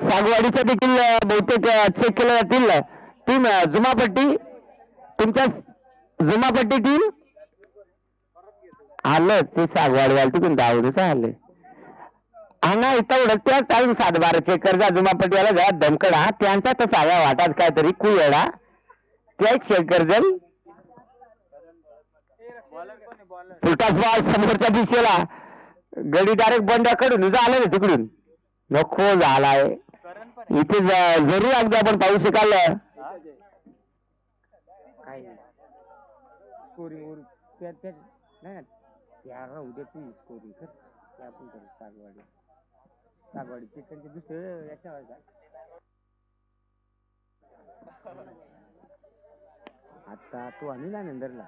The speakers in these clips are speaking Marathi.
सागवाडीच्या देखील बहुतेक चेक केल्या जातील. टीम जुमापट्टी, तुमच्या जुमापट्टी टीम आलं ते सागवाडवाल तिकडून दावडीच आले. हा ना इथं उडत्या चालून 7-12 चेकरचा जुमापट्टीवाला जरा दमकडा त्यांचा तर साव्या वाटात काहीतरी कुयडा त्या शेकरजल फुलटास बॉल समोरच्या दिशेला गडी डायरेक्ट बंड्याकडून आलं ना तिकडून नको झालाय. इथे जरूर अगदी आपण पाहू शकाल उद्या तू स्कोरिंग कर ते आपण करू. सागवाडी चिकनचे दुसरं याच्यावर आता तू आणि ना नंदरला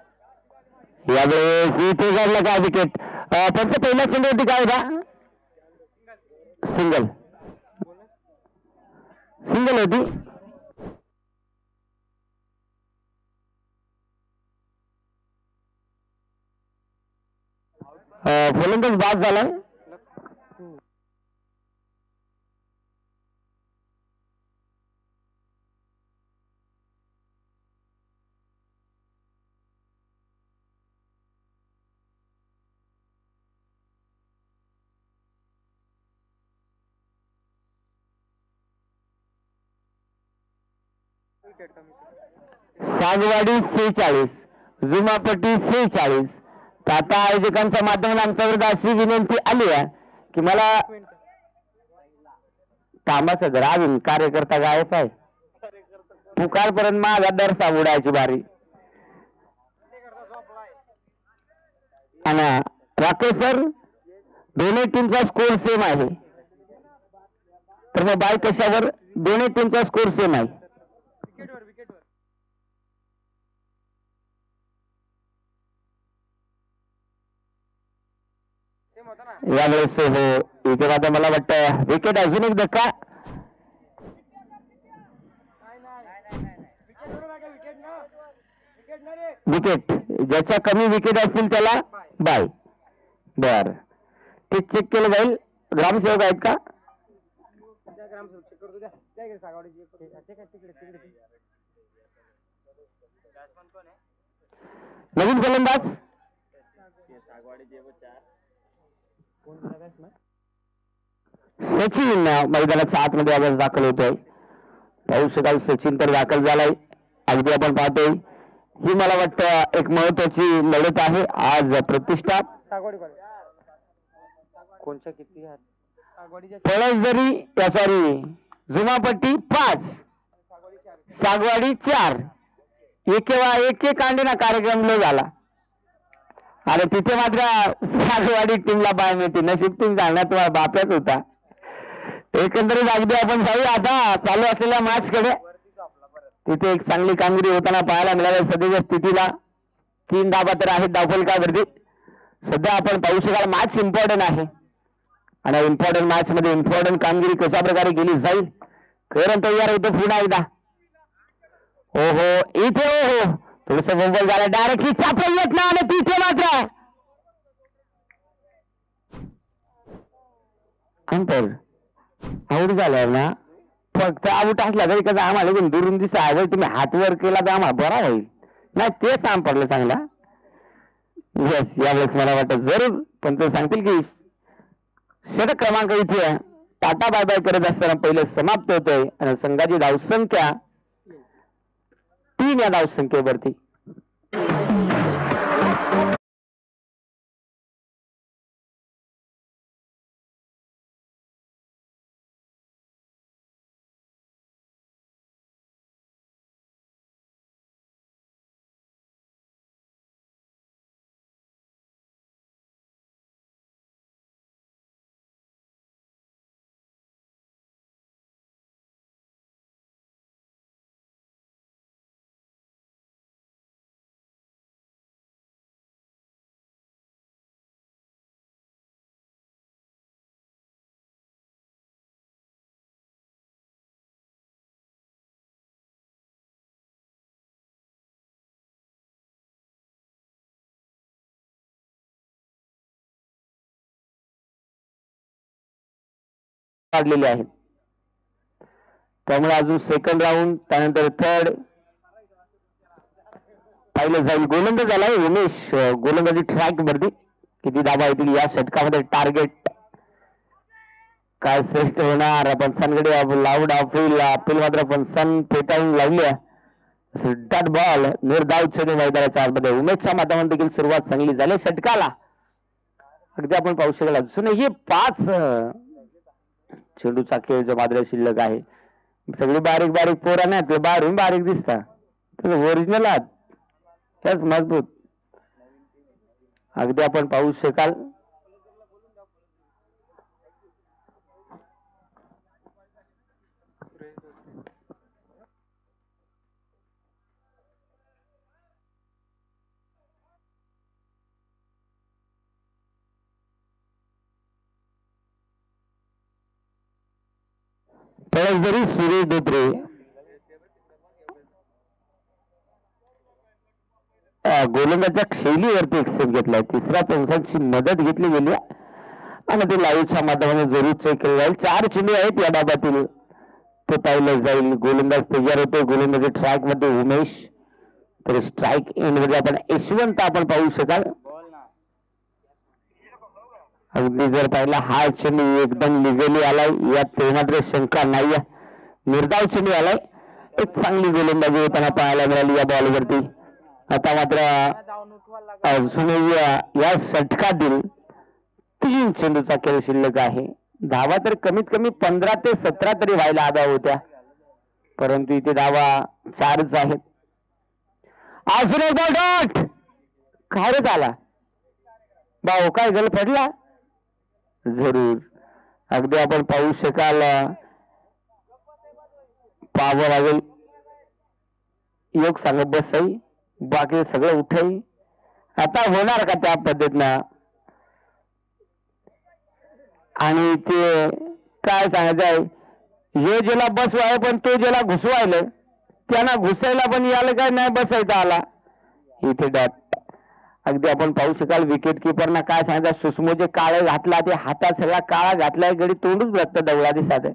यावेळेस इथे झालं का विकेट. फक्त पहिल्या चेंडूवरती काय होता सिंगल होती. फलंदाज बाद झालाय. सागवाडी 46 जुमापट्टी 46. आता आयोजकांच्या माध्यमातून आमच्याकडे अशी विनंती आली आहे की मला कामाचं जरा अजून कार्यकर्ता गायब आहे. पुकारपर्यंत माझा दरसा उडायची बारी. आणि राकेश सर दोन्ही टीमचा स्कोर सेम आहे तर मग बाय कशावर दोन्ही टीमचा स्कोर सेम आहे. यावेळेस हो इथे आता मला वाटतं विकेट अजून एक धक्का. विकेट ज्याच्या कमी विकेट असतील त्याला बाय. बर ते चेक केलं जाईल. ग्रामसेवक आहेत का नवीन फलंदाज सचिन मैदानाच्या आतमध्ये आवाज दाखल होतोय. पाहू शकाल सचिन तर दाखल झालाय. अगदी आपण पाहतोय ही मला वाटतं एक महत्वाची लढत आहे आज. प्रतिष्ठा कोणच्या किती पळसदरी सॉरी जुमापट्टी 5 सागवाडी 4. एक कांडेना कार्यक्रम लो झाला आणि तिथे मात्र सागवाडी टीमला बाय मिळते. नशीब टीम जाण्यात बाप्याच होता. एकंदरीत अगदी आपण जाऊ आता चालू असलेल्या मॅच कडे. तिथे एक चांगली कामगिरी होताना पाहायला मिळाल्या. सध्याच्या स्थितीला 3 धाबा तर आहेत धावफलकावरती. सध्या आपण पाहू शकाल मॅच इम्पॉर्टंट आहे आणि इम्पॉर्टंट मॅच मध्ये इम्पॉर्टंट कामगिरी कशा प्रकारे केली जाईल खरं तयार होतो पुन्हा एकदा. हो हो इथे हो थोडस गोंगल झालं डायरेक्टली चापलं येत ना आणि तिथे मात्र अंतर आऊट झाल्यावर ना फक्त आऊट असला तरी कसं आम्हाला दुरून दिसा तुम्ही हात वर केला तर आम्हाला बरा होईल. नाही ते काम पडलं चांगला. येस यावेळेस मला वाटतं जरूर पण ते सांगतील की षटक क्रमांक इथे टाटा बाय बाय करत असताना पहिले समाप्त होतोय आणि संघाची धावसंख्या 3 या धावसंख्येवरती. काढलेले आहेत. त्यामुळे अजून सेकंड राऊंड, त्यानंतर थर्ड. पहिलं जाईल गोलंदाज झालाय उमेश. गोलंदाजी ट्रॅक वरती किती धावा येतील या षटकामध्ये टार्गेट काय श्रेष्ठ होणार. पंचांकडे लाऊड अपील मात्र पंचां फेटाळून लावली. डॉट बॉल निर्धाव चेंडू मैदानाच्या आतमध्ये. उमेशच्या माध्यमातून देखील सुरुवात चांगली झाली षटकाला. अगदी आपण पाहू शकाल अजूनही 5 चेंडूचा खेळ जो मात्र शिल्लक आहे. सगळी बारीक बारीक पोरा नाही ते बाहेरून बारीक दिसतात ओरिजिनल आहात त्याच मजबूत. अगदी आपण पाहू शकाल जरी सुरेश धोत्रे गोलंदाजच्या शैलीवरती एक्सेप्ट घेतलाय. तिसऱ्या पंचांची मदत घेतली गेली आणि ते लाईव्हच्या माध्यमाने जरूर चेक केलं जाईल. 4 चेंडू आहेत या डाबातील ते पाहिलं जाईल. गोलंदाज तयार होते. गोलंदाजी ट्रॅक मध्ये उमेश. तर स्ट्राईक एंड मध्ये आपण यशवंत आपण पाहू शकाल. अगदी जर पाहिला हा चेंडू एकदम लिगली आलाय यात मात्र शंका नाही. निर्धाव चेंडू आलाय. एक चांगली गोलंदाजी होताना पाहायला मिळाली या बॉलवरती. आता मात्र या षटकातील 3 चेंडूचा खेळ शिल्लक आहे. धावा तर कमीत कमी 15 ते 17 तरी व्हायला हव्या होत्या परंतु इथे धावा 4च आहेत. अजून एक डॉट खारच आला. भाऊ काय गल पडला जरूर. अगदी आपण पाहू शकाल पाहावं लागेल. योग सांगत बसाई बाकी सगळं उठाई. आता होणार का त्या पद्धतीनं. आणि ते काय सांगायचं आहे हे ज्याला बसवाय पण तो ज्याला घुसवायला त्यांना घुसायला पण याला काय नाही बसायचा आला. इथे डॉट. अगदी आपण पाहू शकाल विकेट किपरना काय सांगायचं सुषमो जे काळे घातला ते हातात सगळा काळा घातलाय. गडी तोंडूच लागतं दवळा दिसत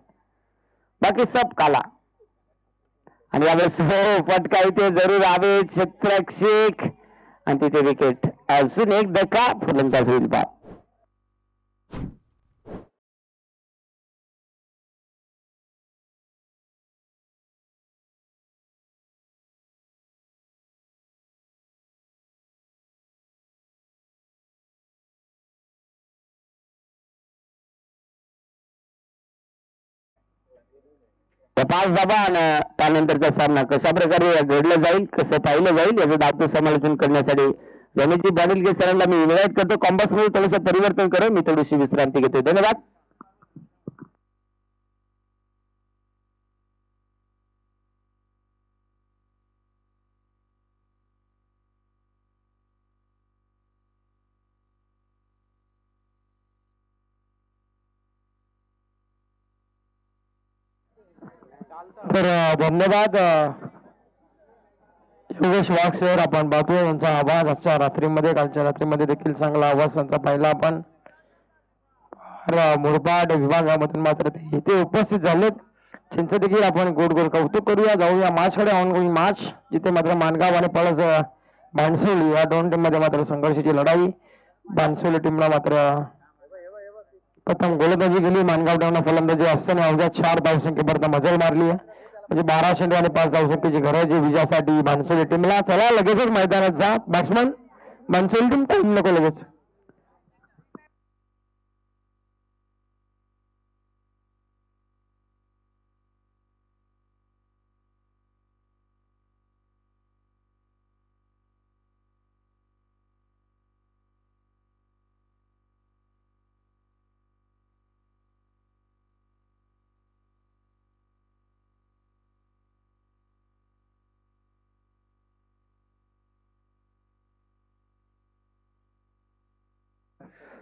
बाकी सब काला. आणि यावेळेस पटकाई ते जरूर आवे क्षेत्रक्षक आणि तिथे विकेट. अजून एक धक्का फलंदाज होईल बा. पाच धाबा आणि त्यानंतरचा सामना कशा प्रकारे घडला जाईल कसं पाहिलं जाईल याचं धावतो समालोचन करण्यासाठी रमेशजी बांडिलके सरांना मी इन्व्हाइट करतो. कॉम्बस मध्ये थोडंसं परिवर्तन करा. मी थोडीशी विश्रांती घेतो. धन्यवाद. तर धन्यवाद योगेश वाघ सर. आपण पाहतोय यांचा आवाज आजच्या रात्रीमध्ये कालच्या रात्रीमध्ये देखील चांगला आवाज त्यांचा पाहिला आपण. मुरबाड विभागामधून मात्र ते इथे उपस्थित झालेत. त्यांचं देखील आपण गोड गोड कौतुक करूया. जाऊया मॅचकडे. ऑनगोईंग मॅच जिथे मात्र मानगाव आणि पळस बाणसोली या 2 टीम मध्ये मात्र संघर्षाची लढाई. बाणसोली टीमला मात्र प्रथम गोलंदाजी गेली. मानगाव टीमला फलंदाजी असताना अवघ्या 4 धावसंख्येपर्यंत मजल मारली आहे. म्हणजे 12 चेंडू आणि 5 धावसंख्येची गरज आहे विजयासाठी बाणसोली टीमला. चला लगेचच मैदानात जा बॅट्समन. बाणसोली टीम टाइम नको लगेच.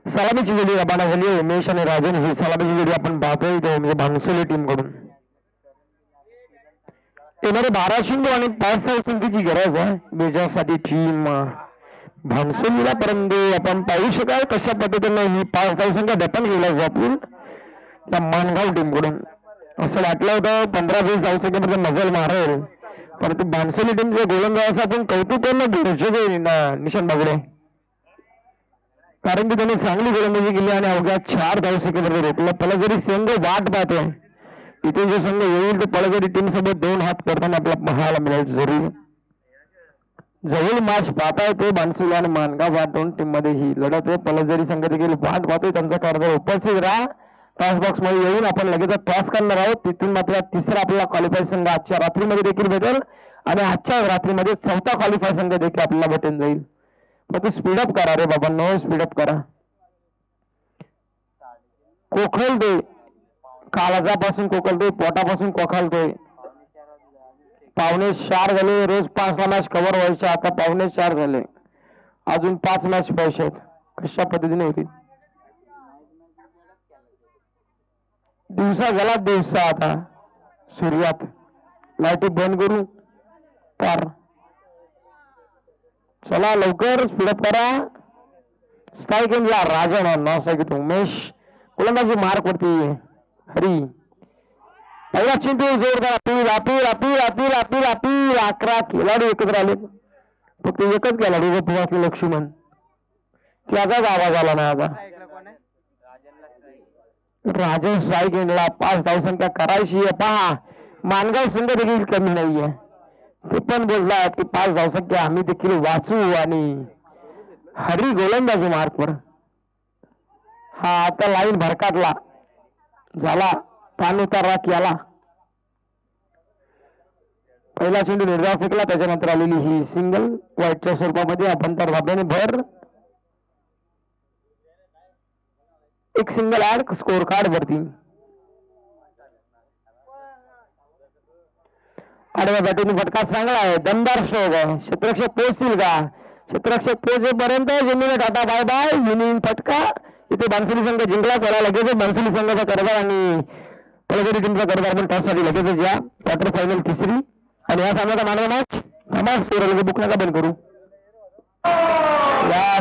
सलामीची जोडी रबाना झाली. उमेश आणि राजन ही सलामीची जोडी आपण पाहतोय म्हणजे बाणसोली टीम कडून. येणारे 12 चेंडू आणि 5 धावसंख्येची गरज आहे विजयासाठी टीम बाणसोलीला. परंतु आपण पाहू शकाल कशा पद्धतीने ही 5 धावसंख्या दफन केल्या जातील त्या मानगाव टीम कडून. असं वाटलं होतं 15-20 धावसंख्येमध्ये मजल मारेल, परंतु बाणसोली टीमचे गोलंदाज आपण कौतुक निशान बागडे, कारण की त्यांनी चांगली गोलंदाजी केली आणि अवघ्या 4 धावसंख्येमध्ये रोखलं. पलगरी संघ वाट पाहतोय, इथे जो संघ येईल तो पलगरी टीम सोबत 2 हात करताना आपल्याला पाहायला मिळेल. जरूर जवळ मॅच पाहता येते. बाणसोली आणि मानगाव या 2 टीम मध्ये ही लढत आहे. पलगरी संघ देखील वाट पाहतोय, त्यांचा कारभार उपस्थित राहा. टॉस बॉक्स मध्ये येऊन आपण लगेच टॉस करणार आहोत. तिथून मात्र तिसरा आपला क्वालिफाय संघ आजच्या रात्रीमध्ये देखील भेटेल आणि आजच्या रात्रीमध्ये 4था क्वालिफाय संघ देखील आपल्याला भेटून जाईल. मग तू स्पीडअप करा रे बाबा, नो स्पीडअप करा. कोखलतोय, काळजापासून कोखलतोय, पोटापासून कोखालतोय. 4:15 झाले. रोज 5 मॅच कव्हर व्हायचे, आता 4:15 झाले. अजून 5 मॅच पाहिजे. कशा पद्धतीने होती दिवसा झाला, दिवसा आता सूर्यात लाईट बंद करू पार. चला लवकर स्पीडअप करा. स्ट्राईक एंडला राजा नाव सांगितलं उमेश, गोलंदाजी मार्क वरती हरी. पहिला चिंटू जोरदार appeal appeal appeal appeal appeal appeal. 11 खेळाडू एकत्र आले, फक्त एकच खेळाडू गप्प असले लक्ष्मण, त्याचाच आवाज आला नाही. आता राजन स्ट्राईक एंडला 5 धावसंख्या करायची आहे. पहा मानगाव संघ देखील कमी नाहीये, ते पण बोलला की 5 धावसंख्या आम्ही देखील वाचू. आणि हरी गोलंदाजी मार्कवर. हा आता लाईन भरकाटला झाला, पान उतारला की आला. पहिला चेंडू निर्धाव फेकला, त्याच्यानंतर आलेली ही सिंगल व्हाईटच्या स्वरूपामध्ये. आपण तर धाब्याने भर एक सिंगल ऍड स्कोर कार्ड वरती. आडव्या बॅटीने फटका चांगला आहे, दमदार स्ट्रोक आहे. क्षेत्ररक्षक पोहोचतील का? क्षेत्ररक्षक पोहोचेपर्यंत जमिनी टाटा बाय बाय. विनिंग फटका इथे बाणसोली संघ जिंकला. त्याला लगेच बाणसोली संघाचा कारभार आणि पलगरी टीमचा कारभार पण टॉससाठी लगेचच या. क्वार्टर फायनल तिसरी आणि या सामन्याचा मानव मॅच आम्हाला स्कोर बुक नका बंद करू. या